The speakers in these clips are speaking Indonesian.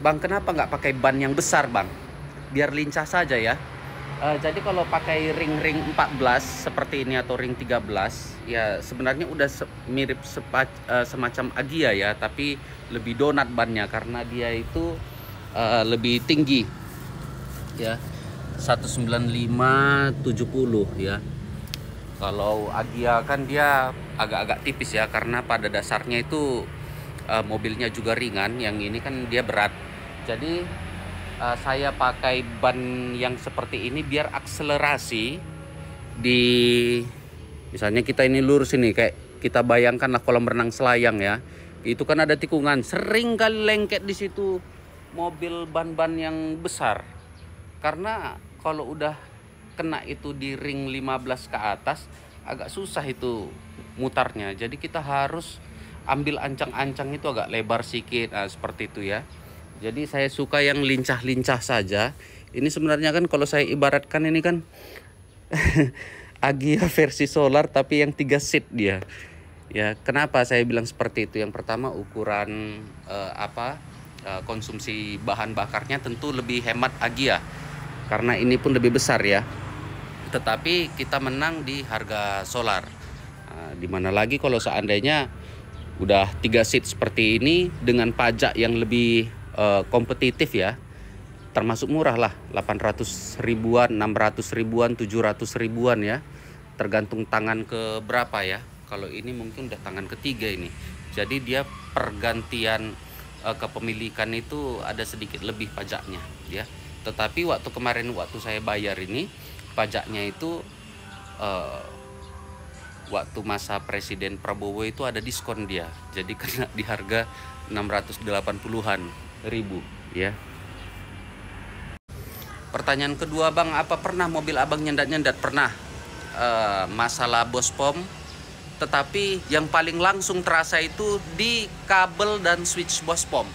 Bang, kenapa nggak pakai ban yang besar, Bang? Biar lincah saja ya. Jadi kalau pakai ring-ring 14 seperti ini atau ring 13, ya sebenarnya udah mirip semacam Agia ya, tapi lebih donat bannya karena dia itu lebih tinggi ya. 195/70 ya. Kalau Agia kan dia agak-agak tipis ya, karena pada dasarnya itu mobilnya juga ringan, yang ini kan dia berat. Jadi saya pakai ban yang seperti ini biar akselerasi di, misalnya kita ini lurus ini, kayak kita bayangkanlah kolam renang Selayang ya, itu kan ada tikungan, sering kali lengket di situ mobil ban-ban yang besar, karena kalau udah kena itu di ring 15 ke atas agak susah itu mutarnya. Jadi kita harus ambil ancang-ancang itu agak lebar sedikit, seperti itu ya. Jadi saya suka yang lincah-lincah saja. Ini sebenarnya kan kalau saya ibaratkan ini kan Agia versi solar tapi yang 3 seat dia. Ya, kenapa saya bilang seperti itu? Yang pertama ukuran konsumsi bahan bakarnya tentu lebih hemat Agia, karena ini pun lebih besar ya. Tetapi kita menang di harga solar. Dimana lagi kalau seandainya udah 3 seat seperti ini dengan pajak yang lebih kompetitif ya, termasuk murah lah, 800 ribuan, 600 ribuan, 700 ribuan ya, tergantung tangan ke berapa ya. Kalau ini mungkin udah tangan ketiga ini, jadi dia pergantian kepemilikan itu ada sedikit lebih pajaknya ya. Tetapi waktu kemarin waktu saya bayar ini, pajaknya itu waktu masa Presiden Prabowo itu ada diskon dia, jadi kena di harga 680-an ribu ya. Pertanyaan kedua, Bang, apa pernah mobil abang nyendat-nyendat? Pernah. Masalah bos pom, tetapi yang paling langsung terasa itu di kabel dan switch bos pom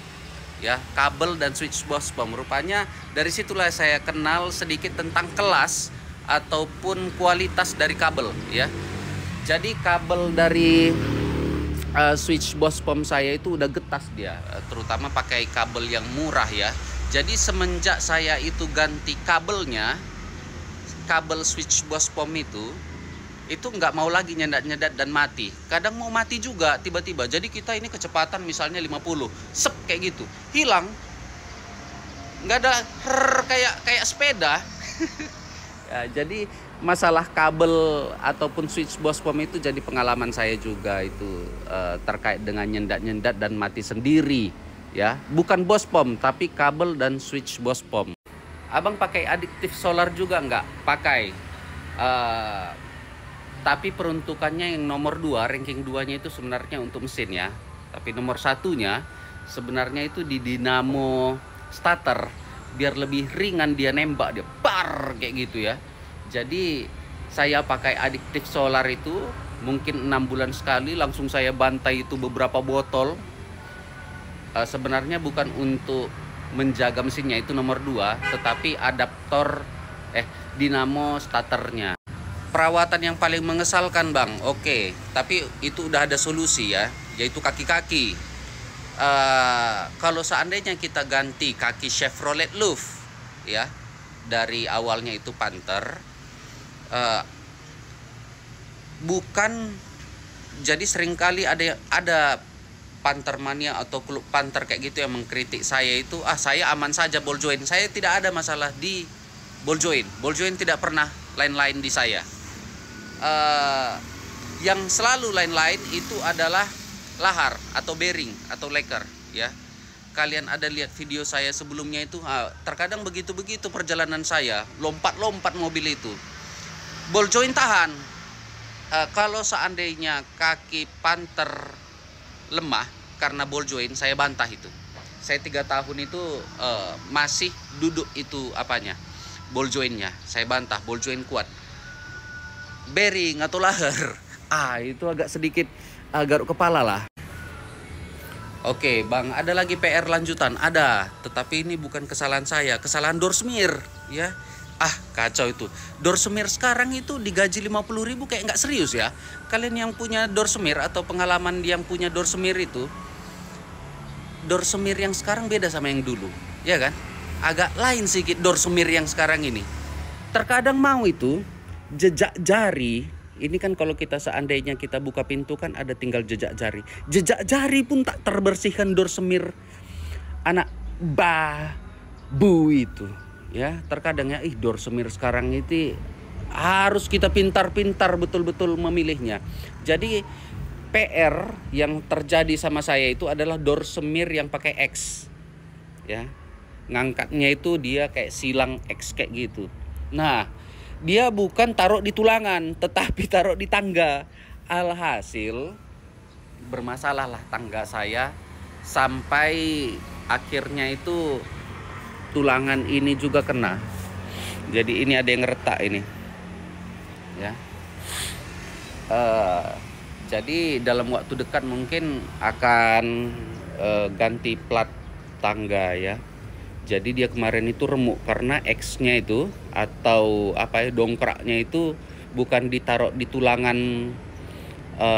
ya, kabel dan switch bos pom. Rupanya dari situlah saya kenal sedikit tentang kelas ataupun kualitas dari kabel ya. Jadi kabel dari switch bos pom saya itu udah getas dia, terutama pakai kabel yang murah ya. Jadi semenjak saya itu ganti kabelnya, kabel switch bos pom itu nggak mau lagi nyedat-nyedat dan mati. Kadang mau mati juga tiba-tiba. Jadi kita ini kecepatan misalnya 50, sep kayak gitu, hilang. Nggak ada kayak sepeda. Ya, jadi masalah kabel ataupun switch bos pom itu jadi pengalaman saya juga itu, terkait dengan nyendat-nyendat dan mati sendiri ya. Bukan bos pom tapi kabel dan switch bos pom. Abang pakai adiktif solar juga nggak? Pakai. Tapi peruntukannya yang nomor 2, ranking 2-nya itu sebenarnya untuk mesin ya. Tapi nomor 1-nya sebenarnya itu di dinamo starter, biar lebih ringan dia nembak, dia par kayak gitu ya. Jadi saya pakai adiktif solar itu mungkin 6 bulan sekali, langsung saya bantai itu beberapa botol. Sebenarnya bukan untuk menjaga mesinnya, itu nomor 2, tetapi adaptor dinamo starternya. Perawatan yang paling mengesalkan, Bang, oke, tapi itu udah ada solusi ya, yaitu kaki-kaki. Kalau seandainya kita ganti kaki Chevrolet Luv ya, dari awalnya itu Panther, bukan, jadi seringkali ada Panther mania atau klub Panther kayak gitu yang mengkritik saya itu, saya aman saja ball joint, saya tidak ada masalah di ball joint tidak pernah lain-lain di saya. Yang selalu lain-lain itu adalah lahar atau bearing atau leker ya. Kalian ada lihat video saya sebelumnya itu, terkadang begitu-begitu perjalanan saya, lompat-lompat mobil itu. Ball joint tahan. Kalau seandainya kaki Panther lemah karena ball joint, saya bantah itu. Saya 3 tahun itu masih duduk itu ball jointnya, saya bantah ball joint kuat. Bearing atau lahar, itu agak sedikit garuk kepala lah. Oke, Bang, ada lagi PR lanjutan? Ada, tetapi ini bukan kesalahan saya, kesalahan door smear ya. Kacau itu. Door smear sekarang itu digaji 50.000 kayak nggak serius ya. Kalian yang punya door smear atau pengalaman yang punya door smear itu, door semir yang sekarang beda sama yang dulu, ya kan? Agak lain sedikit door semir yang sekarang ini. Terkadang mau itu jejak jari. Ini kan kalau kita seandainya kita buka pintu kan ada tinggal jejak jari. Jejak jari pun tak terbersihkan door semir anak bu itu. Ya, terkadang ya door semir sekarang itu harus kita pintar-pintar betul-betul memilihnya. Jadi PR yang terjadi sama saya itu adalah door semir yang pakai X. Ya. Ngangkatnya itu dia kayak silang X kayak gitu. Nah, dia bukan taruh di tulangan, tetapi taruh di tangga. Alhasil bermasalah lah tangga saya sampai akhirnya itu tulangan ini juga kena. Jadi ini ada yang retak ini. Ya. Jadi dalam waktu dekat mungkin akan ganti plat tangga ya. Jadi dia kemarin itu remuk karena X-nya itu atau apa ya, dongkraknya itu bukan ditaruh di tulangan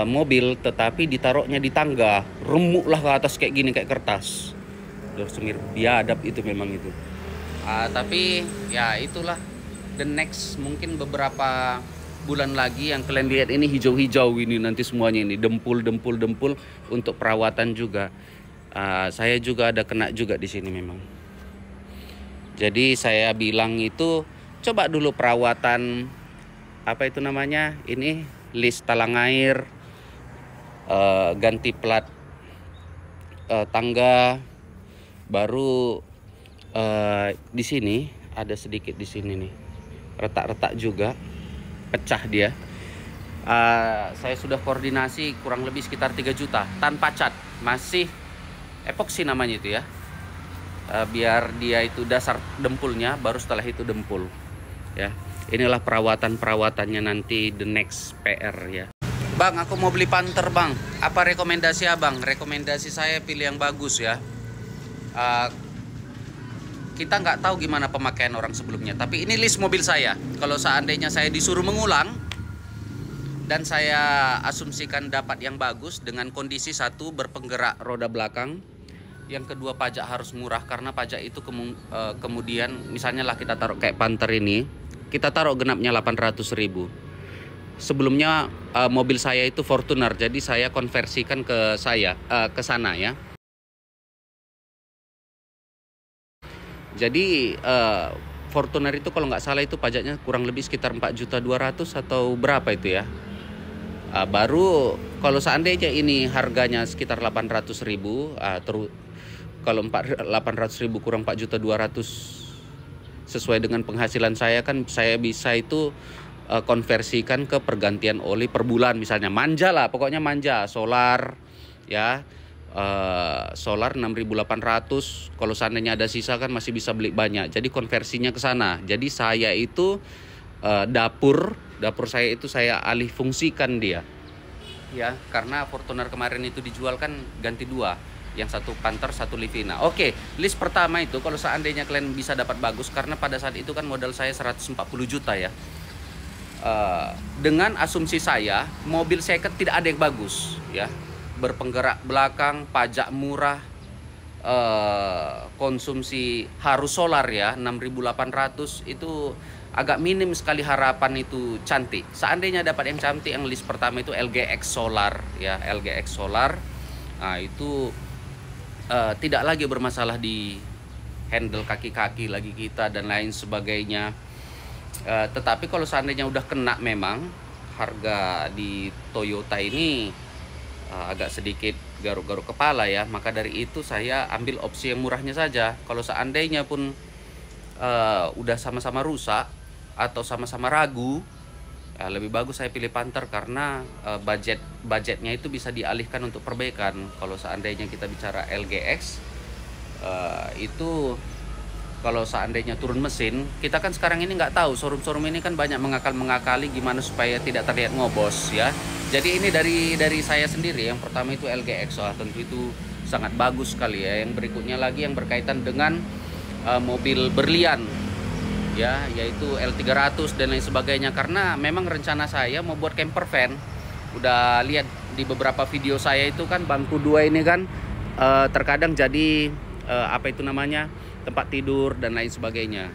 mobil, tetapi ditaruhnya di tangga. Remuklah ke atas kayak gini, kayak kertas. Door semir biadab itu memang itu. Tapi ya itulah, the next mungkin beberapa bulan lagi yang kalian lihat ini hijau-hijau ini nanti semuanya ini dempul untuk perawatan juga. Saya juga ada kena juga di sini memang. Jadi saya bilang itu coba dulu perawatan apa itu namanya, ini list talang air, ganti plat tangga, baru di sini ada sedikit di sini nih retak-retak juga, pecah dia. Saya sudah koordinasi kurang lebih sekitar 3 juta tanpa cat, masih epoksi namanya itu ya. Biar dia itu dasar dempulnya, baru setelah itu dempul ya. Inilah perawatannya nanti the next PR ya. Bang, aku mau beli Panther bang, apa rekomendasi abang? Rekomendasi saya pilih yang bagus ya. Kita nggak tahu gimana pemakaian orang sebelumnya, tapi ini list mobil saya. Kalau seandainya saya disuruh mengulang dan saya asumsikan dapat yang bagus dengan kondisi satu berpenggerak roda belakang, yang kedua pajak harus murah karena pajak itu kemudian misalnya lah kita taruh kayak Panther ini, kita taruh genapnya 800.000. Sebelumnya mobil saya itu Fortuner, jadi saya konversikan ke sana ya. Jadi Fortuner itu kalau nggak salah itu pajaknya kurang lebih sekitar 4.200.000 atau berapa itu ya. Baru kalau seandainya ini harganya sekitar 800.000, kalau 800.000 kurang 4.200.000 sesuai dengan penghasilan saya kan saya bisa itu konversikan ke pergantian oli per bulan, misalnya manja lah, pokoknya manja solar ya. Solar 6.800, kalau seandainya ada sisa kan masih bisa beli banyak, jadi konversinya ke sana. Jadi saya itu dapur saya itu saya alih fungsikan dia ya, karena Fortuner kemarin itu dijual kan ganti 2, yang satu Panther, satu Livina. Oke, list pertama itu kalau seandainya kalian bisa dapat bagus, karena pada saat itu kan modal saya 140 juta ya. Dengan asumsi saya mobil second tidak ada yang bagus ya, berpenggerak belakang, pajak murah, konsumsi harus solar ya, 6.800 itu agak minim sekali harapan itu cantik. Seandainya dapat yang cantik, yang list pertama itu LGX Solar ya, LGX Solar. Nah itu tidak lagi bermasalah di handle kaki-kaki lagi kita dan lain sebagainya. Tetapi kalau seandainya udah kena, memang harga di Toyota ini agak sedikit garuk-garuk kepala ya. Maka dari itu saya ambil opsi yang murahnya saja. Kalau seandainya pun udah sama-sama rusak atau sama-sama ragu, lebih bagus saya pilih Panther karena budgetnya itu bisa dialihkan untuk perbaikan. Kalau seandainya kita bicara LGX itu kalau seandainya turun mesin, kita kan sekarang ini nggak tahu, showroom ini kan banyak mengakali gimana supaya tidak terlihat ngobos ya. Jadi ini dari saya sendiri. Yang pertama itu LGX, tentu itu sangat bagus sekali ya. Yang berikutnya lagi yang berkaitan dengan mobil berlian ya, yaitu L300 dan lain sebagainya, karena memang rencana saya mau buat camper van. Udah lihat di beberapa video saya itu kan bangku 2 ini kan terkadang jadi apa itu namanya, tempat tidur dan lain sebagainya.